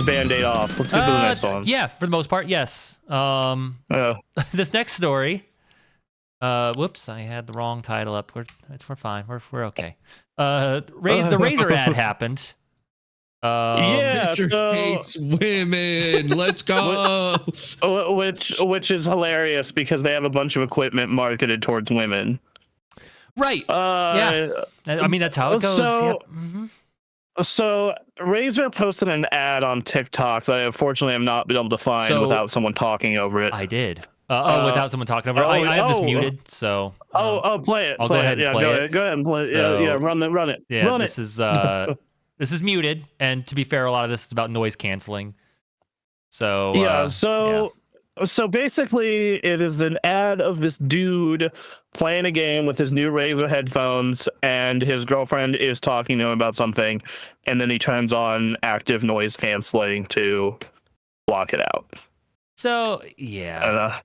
Band-Aid off. Let's get to the next one. Yeah, for the most part, yes. This next story. Whoops, I had the wrong title up. We're fine. We're okay. The Razer ad happened. So hates women. Let's go. which is hilarious because they have a bunch of equipment marketed towards women. Right. Yeah. I mean, that's how it goes. So Razer posted an ad on TikTok that I unfortunately have not been able to find without someone talking over it. I did. Without someone talking over it. I have this muted, so. Play it. I'll go ahead and play it. Go ahead and play it. So, yeah, run it. Yeah, run this it. is this is muted, and to be fair, a lot of this is about noise canceling. So So basically, it is an ad of this dude playing a game with his new Razer headphones, and his girlfriend is talking to him about something, and then he turns on active noise canceling to block it out. So yeah,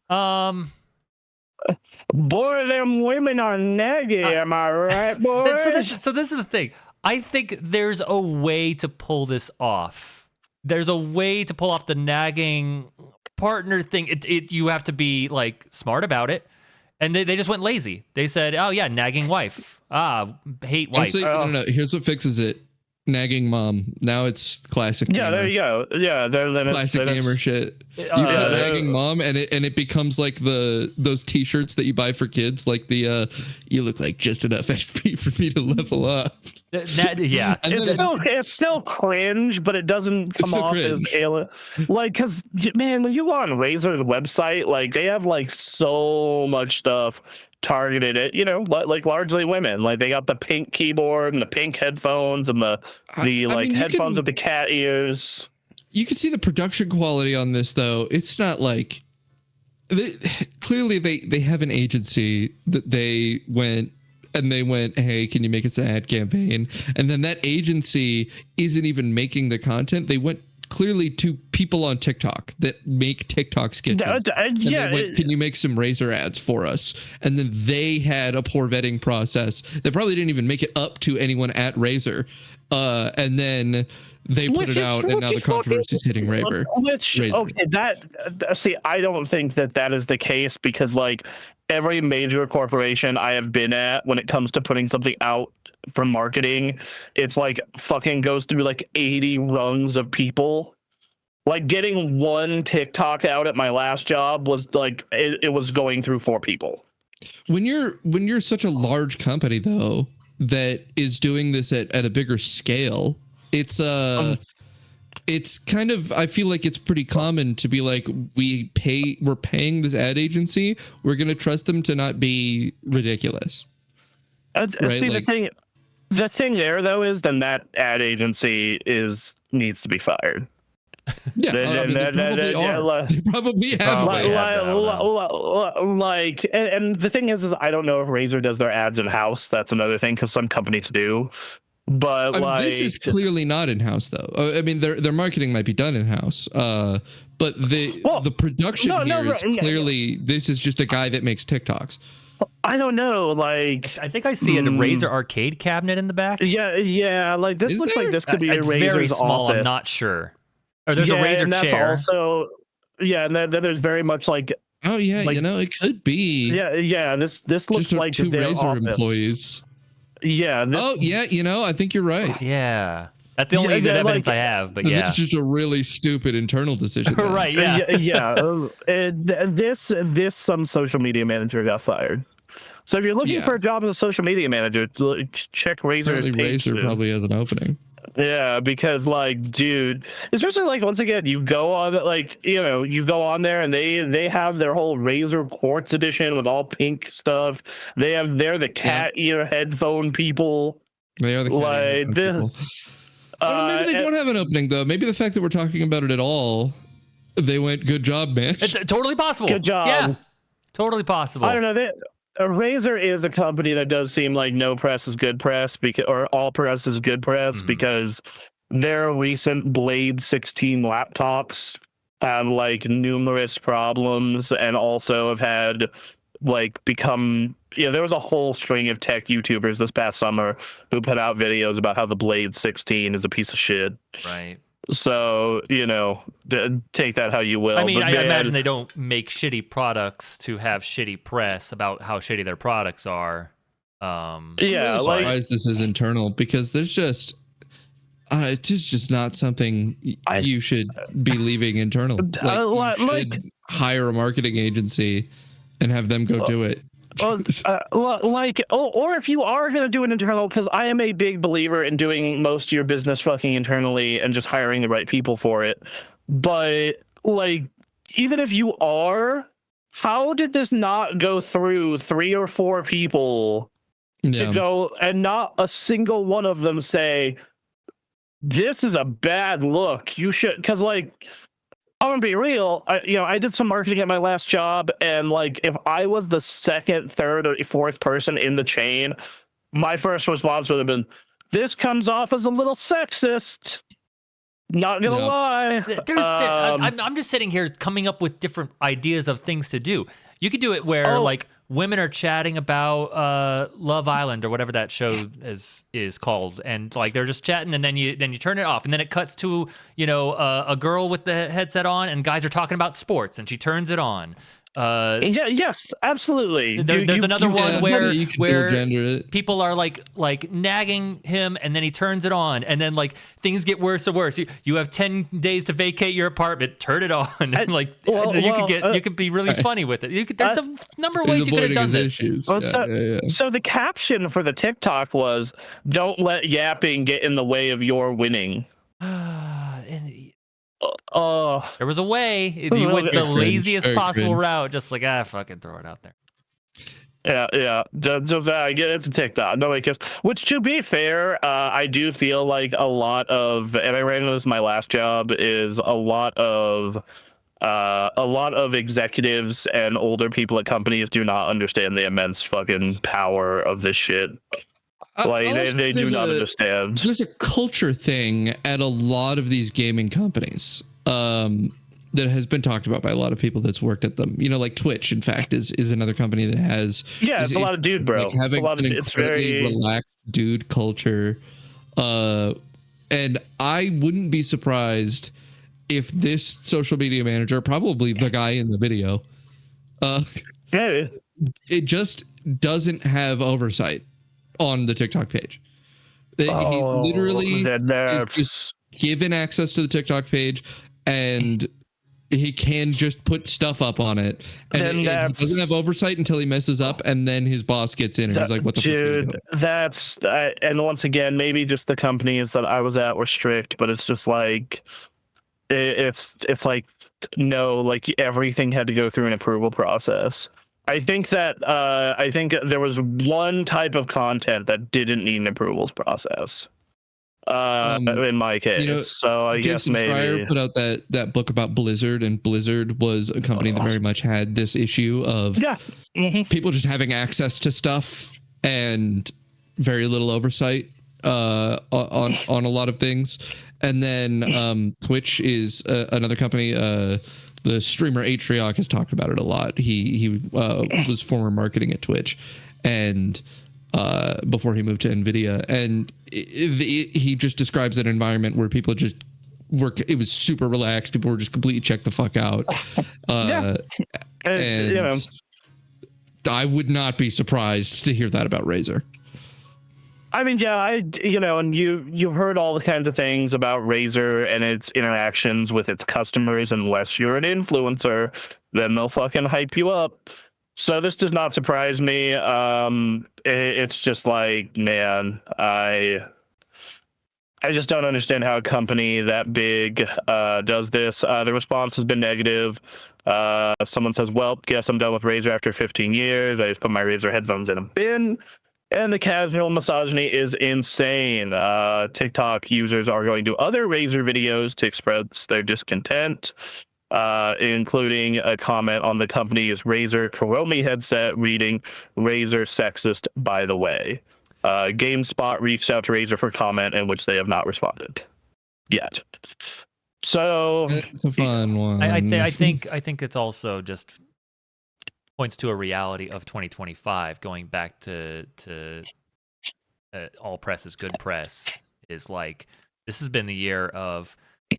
boy, them women are naggy. Am I right, boy? So this is the thing. I think there's a way to pull this off. There's a way to pull off the nagging partner thing. You have to be like smart about it, and they just went lazy. They said, "Oh yeah, nagging wife. Hate wife." Honestly, no. Here's what fixes it: nagging mom. Now it's classic. Yeah, there you go. Yeah, they're classic gamer shit. You put nagging mom, and it becomes like those T-shirts that you buy for kids, like the you look like just enough XP for me to level up. Yeah, it's still cringe, but it doesn't come off as alien. Like, cause man, when you go on Razer's website, like they have like so much stuff targeted at, like largely women. Like they got the pink keyboard and the pink headphones and the headphones with the cat ears. You can see the production quality on this, though. It's not like clearly they have an agency that they went, hey, can you make us an ad campaign? And then that agency isn't even making the content. They went clearly to people on TikTok that make TikTok sketches. They went, can you make some Razer ads for us? And then they had a poor vetting process that probably didn't even make it up to anyone at Razer. And then they put it out, and now the controversy is hitting Razer. I don't think that is the case, because like every major corporation I have been at, when it comes to putting something out for marketing, it's like fucking goes through like 80 rungs of people. Like getting one TikTok out at my last job was like it was going through 4 people. When you're such a large company though that is doing this at a bigger scale, it's kind of, I feel like it's pretty common to be like, we're paying this ad agency, we're gonna trust them to not be ridiculous. Right? See, like, the thing there though is then that ad agency needs to be fired. Yeah, they probably have. And the thing is I don't know if Razer does their ads in house. That's another thing, because some companies do. But this is clearly not in house though. I mean, their marketing might be done in house, but the production is clearly this is just a guy that makes TikToks. I don't know. Like, I think I see a Razer arcade cabinet in the back. Yeah. Like this looks like this could be a Razer's very small. office. I'm not sure. Or there's a Razer and that's chair. Also, and then there's very much like. Oh yeah, like, it could be. Yeah. This looks like 2 their Razer office. Employees. Yeah. I think you're right. Yeah. That's the only good evidence I have, but yeah. It's just a really stupid internal decision. Right, yeah. This some social media manager got fired. So if you're looking for a job as a social media manager, check Razer's page. Razer probably has an opening. Yeah, because like, dude, especially like once again, you go on you go on there and they have their whole Razer Quartz edition with all pink stuff. They're the cat ear headphone people. They are the cat ear people. Maybe they don't have an opening though. Maybe the fact that we're talking about it at all, they went, good job, man. It's totally possible. Good job. Yeah, totally possible. I don't know. Razer is a company that does seem like no press is good press, or all press is good press, because their recent Blade 16 laptops have like numerous problems, and also have had like become, there was a whole string of tech YouTubers this past summer who put out videos about how the Blade 16 is a piece of shit. Right. So, take that how you will. I mean, But I man, imagine they don't make shitty products to have shitty press about how shitty their products are. I'm yeah, really like surprised this is internal because there's just it's just not something I- you should be leaving internal. Like you should like hire a marketing agency and have them go do it. or if you are going to do it internal, because I am a big believer in doing most of your business fucking internally and just hiring the right people for it. But like, even if you are, how did this not go through 3 or 4 people to go and not a single one of them say, this is a bad look? You should, because like, I'm gonna be real. I did some marketing at my last job, and like, if I was the second, third, or fourth person in the chain, my first response would have been, "This comes off as a little sexist." Not gonna lie. I'm just sitting here coming up with different ideas of things to do. You could do it where like women are chatting about Love Island or whatever that show is called, and like they're just chatting, and then you turn it off, and then it cuts to a girl with the headset on, and guys are talking about sports, and she turns it on. Yes, absolutely. There's another one where you can dual gender it. people are like nagging him, and then he turns it on, and then like things get worse and worse. You have 10 days to vacate your apartment. Turn it on, and like you could be really funny with it. There's a number of ways you could have done this. Well, so the caption for the TikTok was, "Don't let yapping get in the way of your winning." There was a way. You went the laziest possible route, just like fucking throw it out there. Yeah. I get it's a TikTok. Nobody cares. Which, to be fair, I do feel like a lot of, and I ran into this my last job, is a lot of executives and older people at companies do not understand the immense fucking power of this shit. Like they do not understand. There's a culture thing at a lot of these gaming companies that has been talked about by a lot of people that's worked at them. Like Twitch, in fact, is another company that has it's a lot of dude, bro. Like having it's very relaxed dude culture. And I wouldn't be surprised if this social media manager, probably the guy in the video, it just doesn't have oversight on the TikTok page. He literally is just given access to the TikTok page, and he can just put stuff up on it, and he doesn't have oversight until he messes up, and then his boss gets in and he's like, "What the fuck are you doing?" That's and once again, maybe just the companies that I was at were strict, but it's just like it's like, no, like everything had to go through an approval process. I think there was one type of content that didn't need an approvals process. In my case, so I guess Jason maybe Schreier put out that book about Blizzard, and Blizzard was a company that very much had this issue of people just having access to stuff and very little oversight on a lot of things. And then Twitch is another company. The streamer Atriok has talked about it a lot. He was former marketing at Twitch, and before he moved to NVIDIA, and he just describes an environment where people just work. It was super relaxed. People were just completely checked the fuck out. And I would not be surprised to hear that about Razer. I mean, and you've heard all the kinds of things about Razer and its interactions with its customers. Unless you're an influencer, then they'll fucking hype you up. So this does not surprise me. It's just like, man, I just don't understand how a company that big does this. The response has been negative. Someone says, "Well, guess I'm done with Razer after 15 years. I just put my Razer headphones in a bin." And the casual misogyny is insane. TikTok users are going to other Razer videos to express their discontent, including a comment on the company's Razer Kuromi headset reading, "Razer sexist, by the way." GameSpot reached out to Razer for comment, in which they have not responded yet. So it's a fun one. I think it's also just points to a reality of 2025, going back to all press is good press, is like, this has been the year of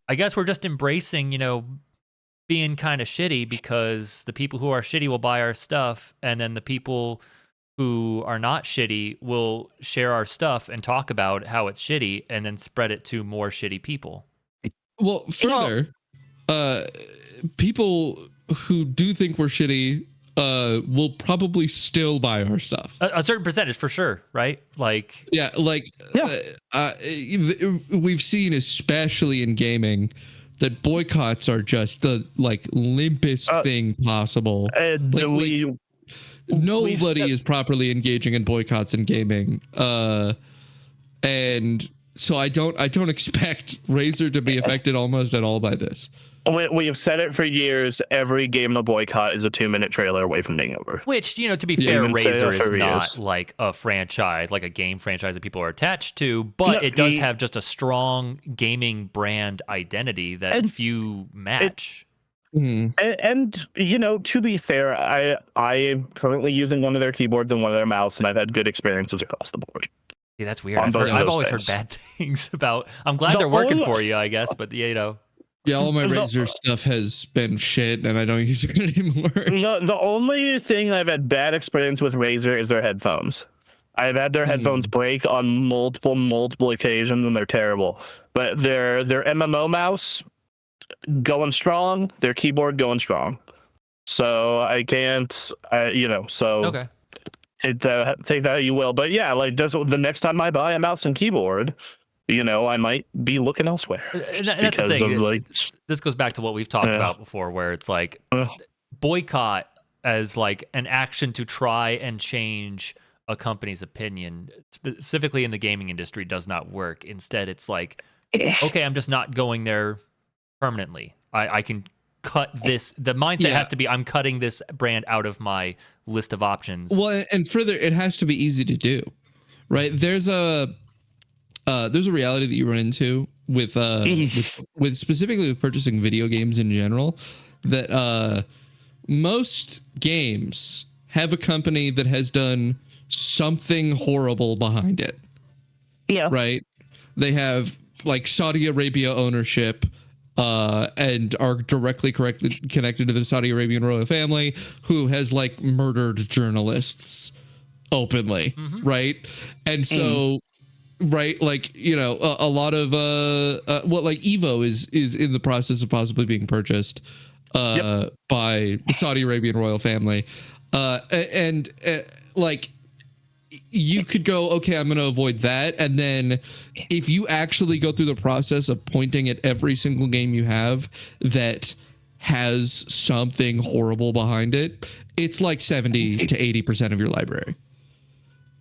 I guess we're just embracing, being kind of shitty, because the people who are shitty will buy our stuff, and then the people who are not shitty will share our stuff and talk about how it's shitty, and then spread it to more shitty people. Well, further, people who do think we're shitty will probably still buy our stuff. A certain percentage, for sure, right? Like, yeah, we've seen, especially in gaming, that boycotts are just the limpest thing possible. Nobody is properly engaging in boycotts in gaming, and so I don't expect Razer to be affected almost at all by this. We have said it for years. Every game in the boycott is a 2-minute trailer away from being over. Which, to be fair, Razer is not like a franchise, like a game franchise that people are attached to, but it does have just a strong gaming brand identity that few match. And to be fair, I am currently using one of their keyboards and one of their mouse, and I've had good experiences across the board. Yeah, that's weird. I've always heard bad things about. I'm glad they're working for you, I guess, but Yeah, all my Razer stuff has been shit, and I don't use it anymore. The only thing I've had bad experience with Razer is their headphones. I've had their headphones break on multiple occasions, and they're terrible. But their MMO mouse going strong, their keyboard going strong. So I can't, so okay. Take that you will. But yeah, the next time I buy a mouse and keyboard, I might be looking elsewhere. And that's the thing. This goes back to what we've talked about before, where it's like boycott as like an action to try and change a company's opinion, specifically in the gaming industry, does not work. Instead, it's like, okay, I'm just not going there permanently. I can cut this. The mindset has to be, I'm cutting this brand out of my list of options. Well, and further, it has to be easy to do, right? There's a reality that you run into with specifically with purchasing video games in general, that most games have a company that has done something horrible behind it. Yeah. Right? They have like Saudi Arabia ownership, and are directly connected to the Saudi Arabian royal family, who has like murdered journalists openly, right? And so right, like, a lot of like Evo is in the process of possibly being purchased by the Saudi Arabian royal family, and like, you could go, okay, I'm going to avoid that. And then if you actually go through the process of pointing at every single game you have that has something horrible behind it, it's like 70 to 80% of your library.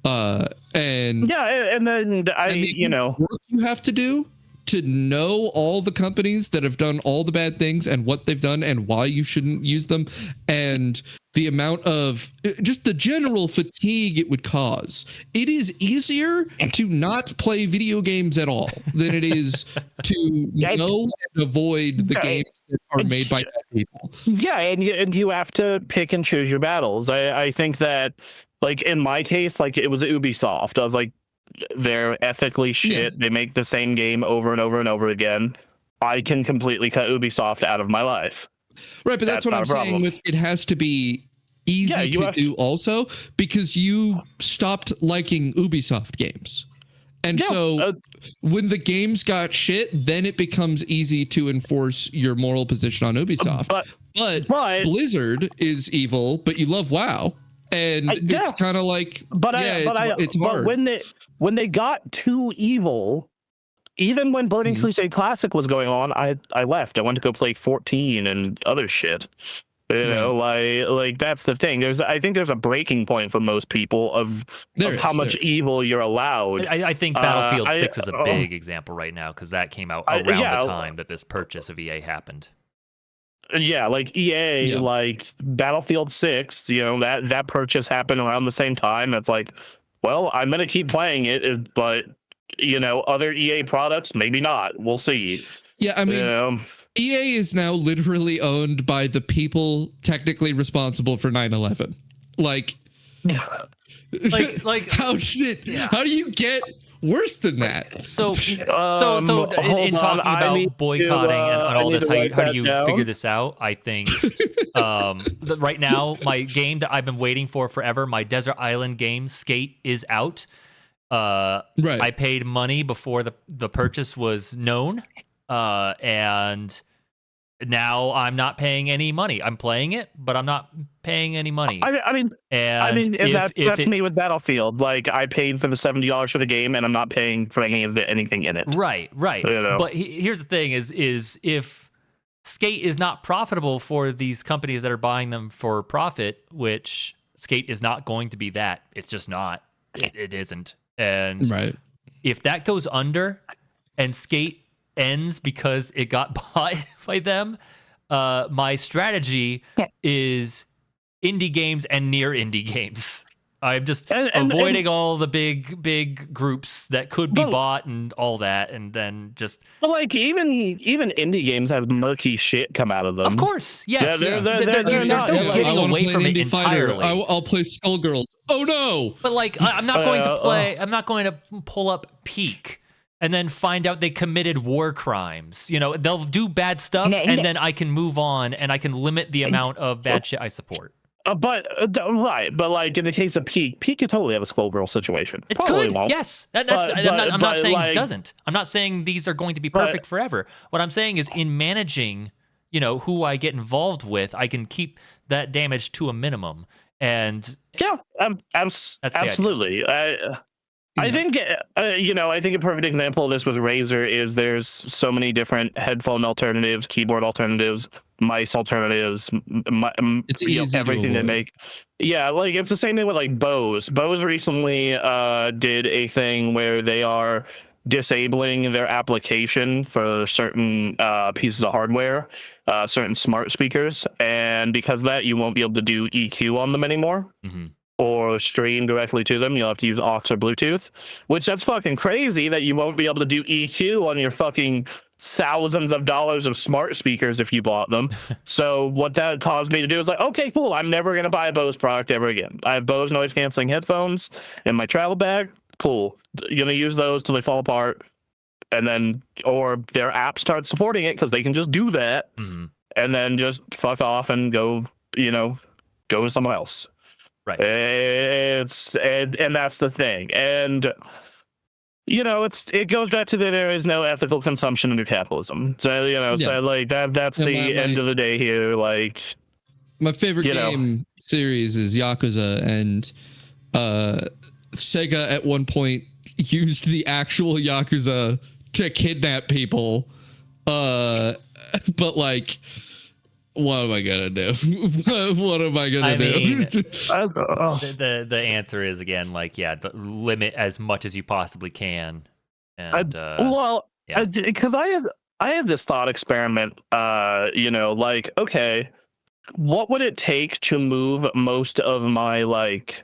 And then work you have to do to know all the companies that have done all the bad things and what they've done and why you shouldn't use them, and the amount of just the general fatigue it would cause. It is easier to not play video games at all than it is to know and avoid the games that are made by bad people. Yeah, and you have to pick and choose your battles. I think that, like, in my case, like, it was Ubisoft. I was like, they're ethically shit. They make the same game over and over and over again. I can completely cut Ubisoft out of my life. Right, but that's what I'm saying with it has to be easy to do also, because you stopped liking Ubisoft games. And so when the games got shit, then it becomes easy to enforce your moral position on Ubisoft. But Blizzard is evil, but you love WoW. And it's kind of like, it's hard. But when they got too evil, even when Burning Crusade Classic was going on, I left. I went to go play 14 and other shit. Like that's the thing. I think there's a breaking point for most people of how much evil you're allowed. I think Battlefield 6 is a big example right now, because that came out around the time that this purchase of EA happened. Yeah, like EA, like Battlefield 6, that purchase happened around the same time. It's like, well, I'm gonna keep playing it, but other EA products, maybe not. We'll see. Yeah, I mean, EA is now literally owned by the people technically responsible for 9/11. Like how do you get worse than that. So in hold talking on, about boycotting and I all need this, to write how do that you down. figure this out? I think right now my game that I've been waiting for forever, my Desert Island game, Skate, is out. Right. I paid money before the purchase was known, and now I'm not paying any money. I'm playing it, but I'm not paying any money. I mean, And if that's it, me with Battlefield. Like, I paid for the $70 for the game, and I'm not paying for anything in it. right. You know? But here's the thing: is if Skate is not profitable for these companies that are buying them for profit, which Skate is not going to be that. It's just not. It isn't. And Right. if that goes under and Skate ends because it got bought by them, my strategy is indie games and near indie games. I'm just avoiding all the big groups that could be bought and all that, and then just. But like even indie games have murky shit come out of them. Of course, yes. They're There's not, no getting away from it entirely. I'll play Skullgirls. Oh no! But like, I'm not going to play. I'm not going to pull up Peak and then find out they committed war crimes. You know, they'll do bad stuff, and then I can move on and I can limit the amount of bad shit I support. But like in the case of Peak could totally have a Skullgirl situation. It Probably could, won't. yes. I'm not saying like, it doesn't. I'm not saying these are going to be perfect forever. What I'm saying is, in managing, who I get involved with, I can keep that damage to a minimum. And yeah, absolutely. I think I think a perfect example of this with Razer is there's so many different headphone alternatives, keyboard alternatives, mice alternatives, it's easy everything they make. Yeah, like it's the same thing with like Bose. Bose recently did a thing where they are disabling their application for certain pieces of hardware, certain smart speakers, and because of that, you won't be able to do EQ on them anymore. Mm-hmm. Or stream directly to them. You'll have to use aux or Bluetooth, which that's fucking crazy that you won't be able to do EQ on your fucking thousands of dollars of smart speakers if you bought them. So what that caused me to do is like, okay, cool. I'm never going to buy a Bose product ever again. I have Bose noise canceling headphones in my travel bag. Cool. You're going to use those till they fall apart. And then, or their app starts supporting it because they can just do that. Mm-hmm. And then just fuck off and go to somewhere else. Right. And that's the thing. And it goes back to that there is no ethical consumption under capitalism. So so like that's the end of the day here. Like my favorite game series is Yakuza, and Sega at one point used the actual Yakuza to kidnap people. But like, what am I gonna do? What am I gonna do? The answer is, again, like, limit as much as you possibly can. And because I have this thought experiment. Like, okay, what would it take to move most of my like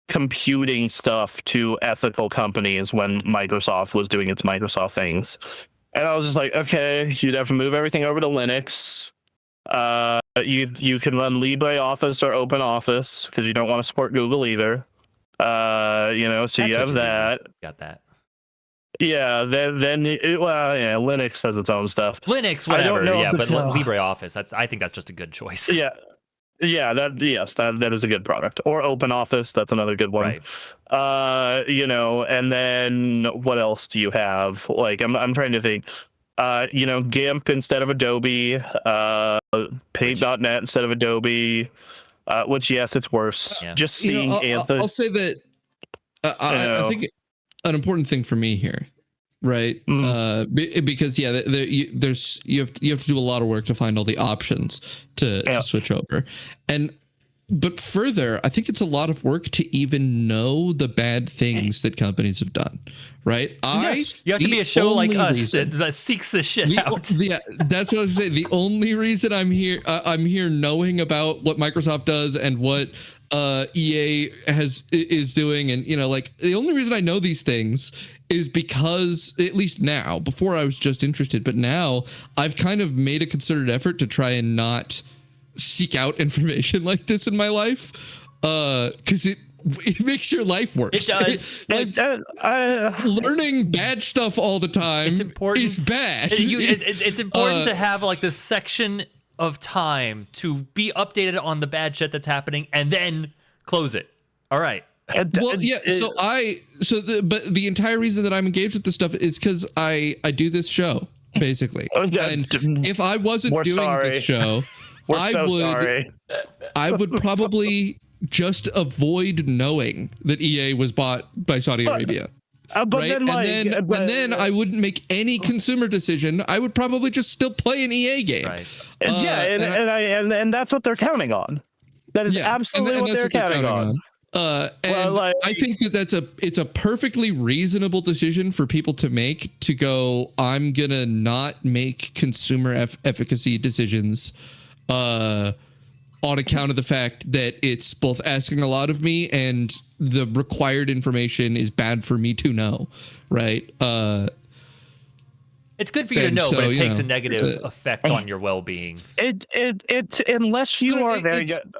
computing stuff to ethical companies when Microsoft was doing its Microsoft things? And I was just like, okay, you'd have to move everything over to Linux. You can run LibreOffice or OpenOffice because you don't want to support Google either. So you have that. Easy. Got that. Yeah. Linux has its own stuff. Linux, whatever. Yeah, but LibreOffice. I think that's just a good choice. Yeah. Yeah. That is a good product. Or OpenOffice. That's another good one. Right. And then what else do you have? Like, I'm trying to think. GIMP instead of Adobe, Paint.net instead of Adobe, which, yes, it's worse. Yeah. Just seeing I'll say that I think an important thing for me here, right? Because you have to do a lot of work to find all the options to switch over, but further, I think it's a lot of work to even know the bad things that companies have done, right? You have to be a show like us that seeks this shit out. Yeah, that's what I was saying. The only reason I'm here knowing about what Microsoft does and what EA is doing, and the only reason I know these things is because, at least now, before I was just interested, but now I've kind of made a concerted effort to try and not seek out information like this in my life, because it makes your life worse. It does. Learning bad stuff all the time It's important. is bad. It's important to have like this section of time to be updated on the bad shit that's happening and then close it. All right. Well, yeah. But the entire reason that I'm engaged with this stuff is because I do this show basically, and if I wasn't doing this show, I would probably just avoid knowing that EA was bought by Saudi Arabia. But right? and then I wouldn't make any consumer decision. I would probably just still play an EA game. Right. And that's what they're counting on. That is absolutely what they're counting on. I think that it's a perfectly reasonable decision for people to make, to go, I'm gonna not make consumer efficacy decisions on account of the fact that it's both asking a lot of me and the required information is bad for me to know, right? It's good for you to know, but it takes a negative effect on your well-being. It unless you are very good.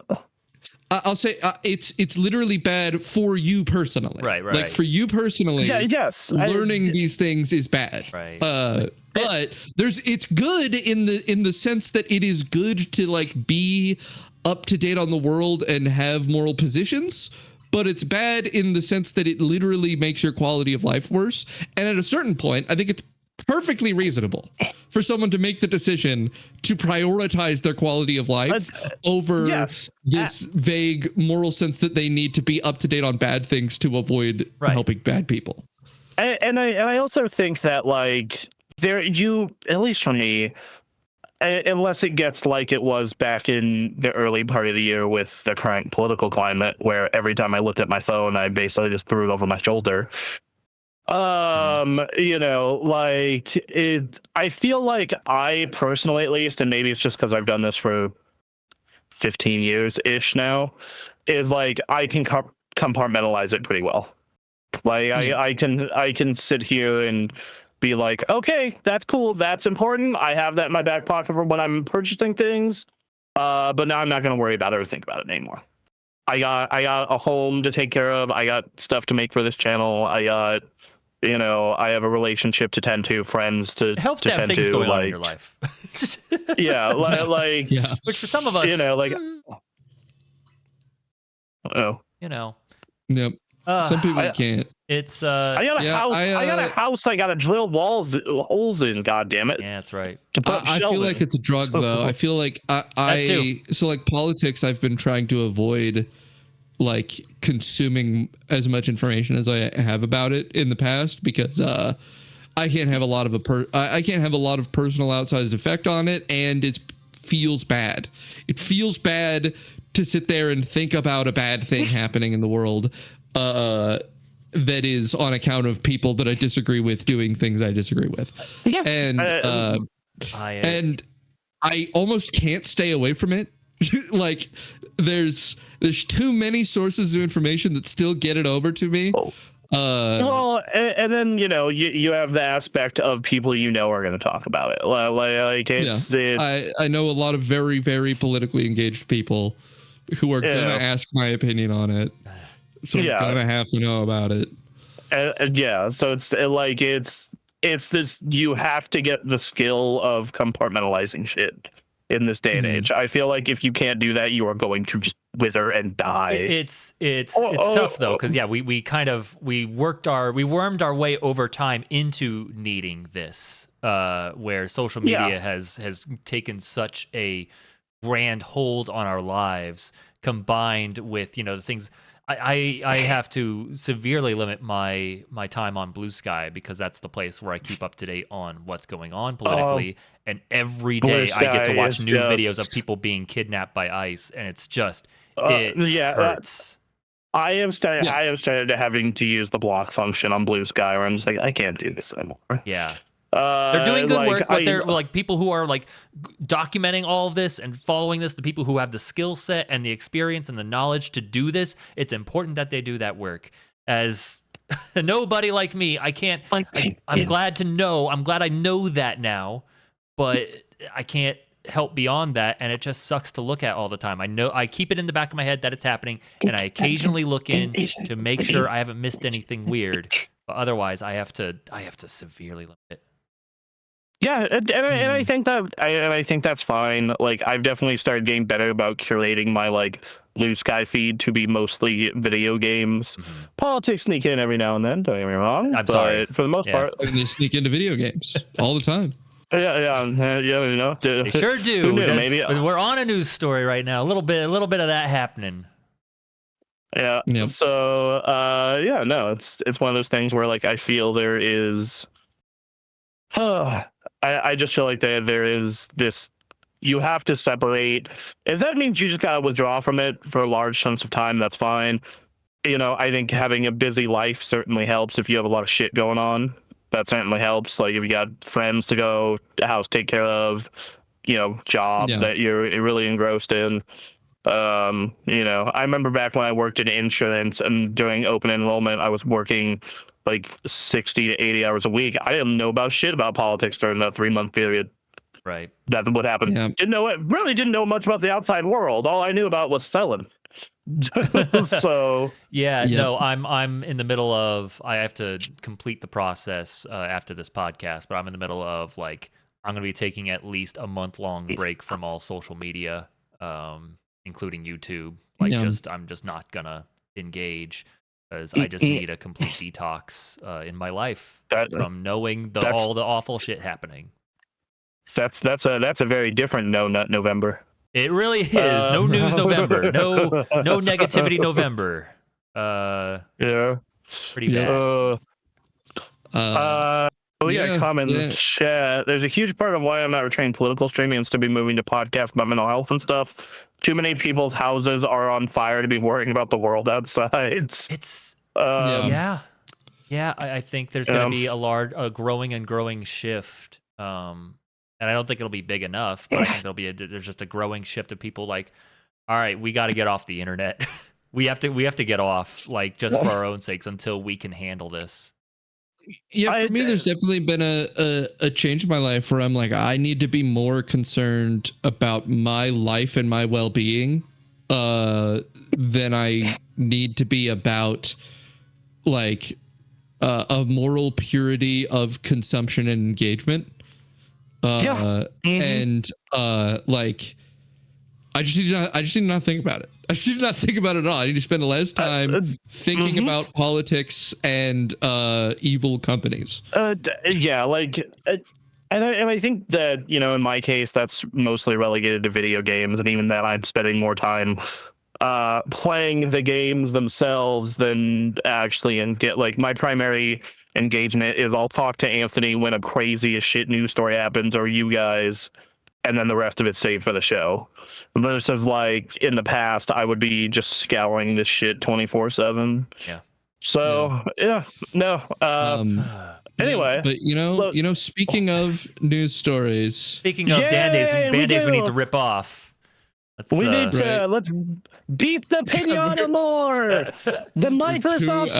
I'll say it's literally bad for you personally. Right. Like for you personally, yes. Learning these things is bad. Right. But it's good in the sense that it is good to like be up to date on the world and have moral positions. But it's bad in the sense that it literally makes your quality of life worse. And at a certain point, I think it's perfectly reasonable for someone to make the decision to prioritize their quality of life over this vague moral sense that they need to be up to date on bad things to avoid helping bad people. And I also think that like at least for me, unless it gets like it was back in the early part of the year with the current political climate, where every time I looked at my phone, I basically just threw it over my shoulder. You know, like I feel like I personally, at least, and maybe it's just because I've done this for 15 years ish now, is like I can compartmentalize it pretty well. Like I can sit here and be like, okay, that's cool, that's important. I have that in my back pocket for when I'm purchasing things. But now I'm not going to worry about it or think about it anymore. I got a home to take care of. I got stuff to make for this channel. I got, you know, I have a relationship to tend to, friends to it helps to to have tend things to, going like, on in your life. Yeah, like which for some of us, you know, like, you know, yep. Some people can't. It's I got a house. I got a house. I got to drill holes in. God damn it! Yeah, that's right. I feel like it's a drug, though. I feel like so like politics. I've been trying to avoid like consuming as much information as I have about it in the past, because I can't have a lot of I can't have a lot of personal outside effect on it, and it feels bad. It feels bad to sit there and think about a bad thing happening in the world. That is on account of people that I disagree with doing things I disagree with. Yeah. And I almost can't stay away from it. Like there's too many sources of information that still get it over to me. Well, and then, you know, you have the aspect of people you know are going to talk about it. Like it's I know a lot of very, very politically engaged people who are going to ask my opinion on it. So I'm gonna have to know about it. So it's like it's this, you have to get the skill of compartmentalizing shit in this day and age. I feel like if you can't do that, you are going to just wither and die. It's tough though, because we wormed our way over time into needing this, where social media has taken such a grand hold on our lives, combined with, you know, the things. I have to severely limit my time on Blue Sky, because that's the place where I keep up to date on what's going on politically. And every day I get to watch new videos of people being kidnapped by ICE, and it's just hurts. I have started having to use the block function on Blue Sky, where I'm just like, I can't do this anymore. Yeah. They're doing good work, but they're like people who are like documenting all of this and following this, the people who have the skill set and the experience and the knowledge to do this. It's important that they do that work. As nobody like me, I can't. I'm glad I know that now, but I can't help beyond that, and it just sucks to look at all the time. I know I keep it in the back of my head that it's happening, and I occasionally look in to make sure I haven't missed anything weird. But otherwise, I have to severely limit it. Yeah, and I think that I think that's fine. Like, I've definitely started getting better about curating my like blue sky feed to be mostly video games. Politics sneak in every now and then. Don't get me wrong. I'm sorry. For the most part, And they sneak into video games all the time. yeah. You know, They sure do. Who knew? Maybe We're on a news story right now. A little bit of that happening. Yeah. Yep. So, yeah, no, it's one of those things where like I feel there is. I just feel like there is this. You have to separate. If that means you just gotta withdraw from it for large chunks of time, that's fine. You know, I think having a busy life certainly helps. If you have a lot of shit going on, that certainly helps. Like if you got friends to go, house take care of, you know, job that you're really engrossed in. You know, I remember back when I worked in insurance and during open enrollment, I was working like 60 to 80 hours a week. I didn't know about shit about politics during that 3-month period. Right. That's what happened. Yeah. Really didn't know much about the outside world. All I knew about was selling. So no, I'm in the middle of. I have to complete the process after this podcast, but I'm in the middle of like I'm gonna be taking at least a month-long break from all social media, including YouTube. Like I'm just not gonna engage because I just need a complete detox in my life from knowing all the awful shit happening. That's a very different no nut November. It really is. No news November. No negativity November. Yeah. Pretty bad. Comment in the chat. There's a huge part of why I'm not returning political streaming and still be moving to podcasts about mental health and stuff. Too many people's houses are on fire to be worrying about the world outside. It's I think there's going to be a growing shift. And I don't think it'll be big enough, but I think there's just a growing shift of people like, all right, we got to get off the internet. we have to get off, like, just for our own sakes until we can handle this. Yeah, for me, there's definitely been a change in my life where I'm like, I need to be more concerned about my life and my well-being than I need to be about like a moral purity of consumption and engagement. And like I just need to not think about it. I just need to not think about it at all. I need to spend less time thinking about politics and evil companies. And I think that, you know, in my case, that's mostly relegated to video games, and even that I'm spending more time playing the games themselves than actually and get like my primary engagement is I'll talk to Anthony when a crazy as shit news story happens, or you guys, and then the rest of it's saved for the show. Versus like in the past, I would be just scouring this shit 24/7. Yeah. So anyway, but you know, speaking of news stories, speaking of band-aids we need to rip off. Let's beat the pinata more. The Microsoft